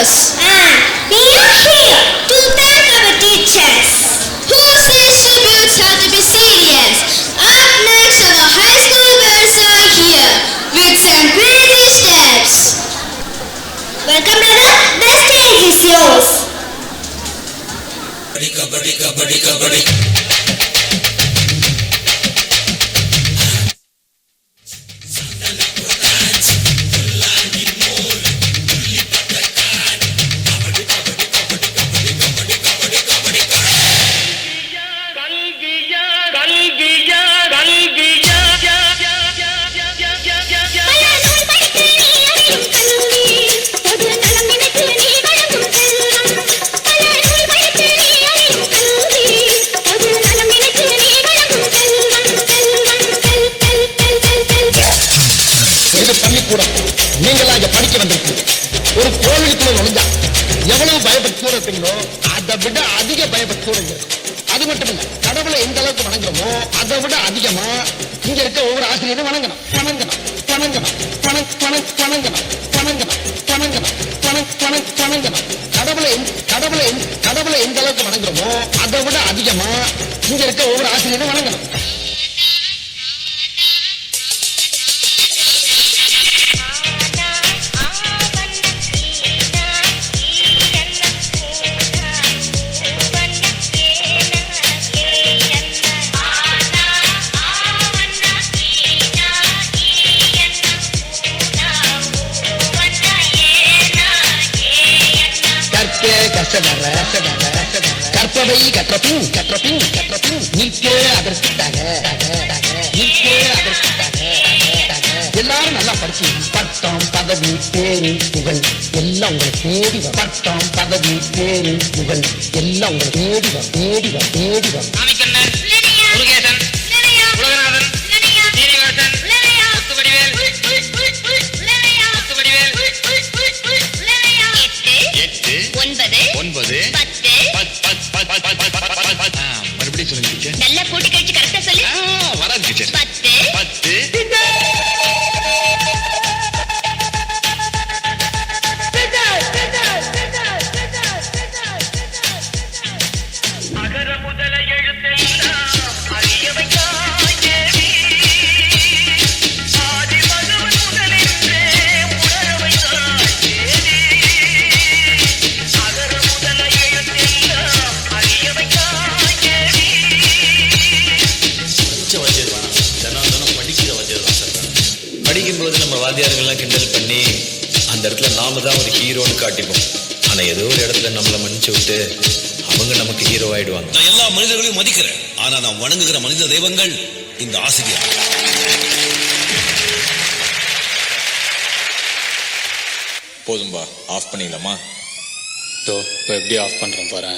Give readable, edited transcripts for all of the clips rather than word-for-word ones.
us. And we are here to thank our teachers, whose tributes have to be serious. Up next, our high school girls are here with some crazy steps. Welcome, brother. The stage is yours. Kabaddi, kabaddi, kabaddi. நீங்களா இங்க படிக்க வந்திருக்கு. ஒரு கோவிலுக்குள்ள நுழைஞ்சா எவ்வளவு பயபக்தியோட இருப்பீங்களோ அதை விட அதிக பயபக்தியோட இருக்கு. அது மட்டும் இல்ல, கடவுளை எந்த அளவுக்கு வணங்குறோமோ அதை விட அதிகமா இங்க இருக்க ஒவ்வொரு ஆசிரியரும் வணங்கணும் வணங்கணும் வணங்கணும் வணங்கணும் வணங்கணும் வணங்கணும் வணங்கணும் வணங்கணும். கடவுளை எந்த அளவுக்கு வணங்குறோமோ அதை விட அதிகமா இங்க இருக்க ஒவ்வொரு ஆசிரியரும் வணங்கணும். கற்பவை கற்றபின் கற்றபின் கற்றபின் நீக்கே அதற்காக எல்லாரும் நல்லா படிச்சு பட்டம் பதவி பேரு புகழ் எல்லாம் உங்களை தேடி வரும். பட்டம் பதவி பேரு புகழ் எல்லாம் உங்களை தேடி வரும் தேடி வரும் தேடி வரும். மறுபடியும் சொல்லுங்க. நல்லா கூட்டி கழிச்சு கரெக்டா சொல்லு. வராது டீச்சர். 10 அகர முதல எழுத்தெல்லாம் அறிய வைத்தாய் தேவி. ஆதி மகவன் முதலின்றே உணர வைத்தாய் தேவி. அகர முதல எழுத்தெல்லாம் அறிய வைத்தாய் தேவி. தினம் படிக்கிற வாத்தியார் தான் சார். படிக்கும்போது நம்ம வாத்தியார்கள்லாம் கிண்டல் பண்ணி அந்த இடத்துல நாம தான் ஒரு ஹீரோன்னு காட்டிப்போம். ஆனா ஏதோ ஒரு இடத்துல நம்மளை மன்னிச்சு விட்டு அவங்க நமக்கு ஹீரோ ஆயிடுவாங்க. நான் எல்லா மனிதர்களையும் மதிக்கிறேன். ஆனா நான் வணங்குகிற மனித தெய்வங்கள் இந்த ஆசிரியர். போதும்பா, ஆஃப் பண்ணிடலாமா? இப்போ எப்படி ஆஃப் பண்றேன் பாரு.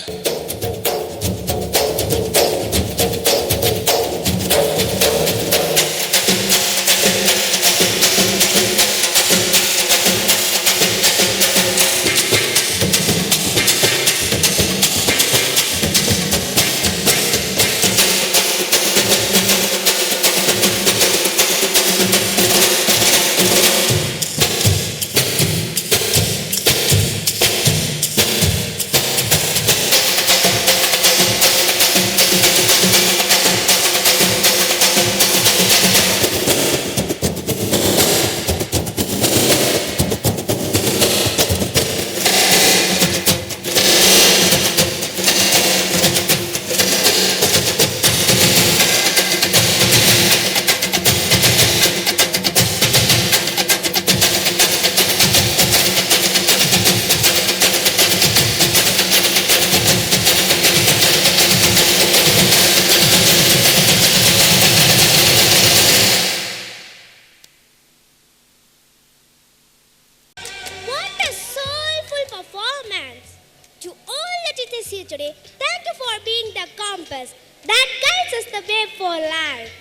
Today, thank you for being the compass that guides us the way for life.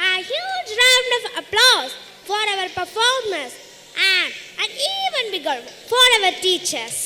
A huge round of applause for our performers and an even bigger for our teachers.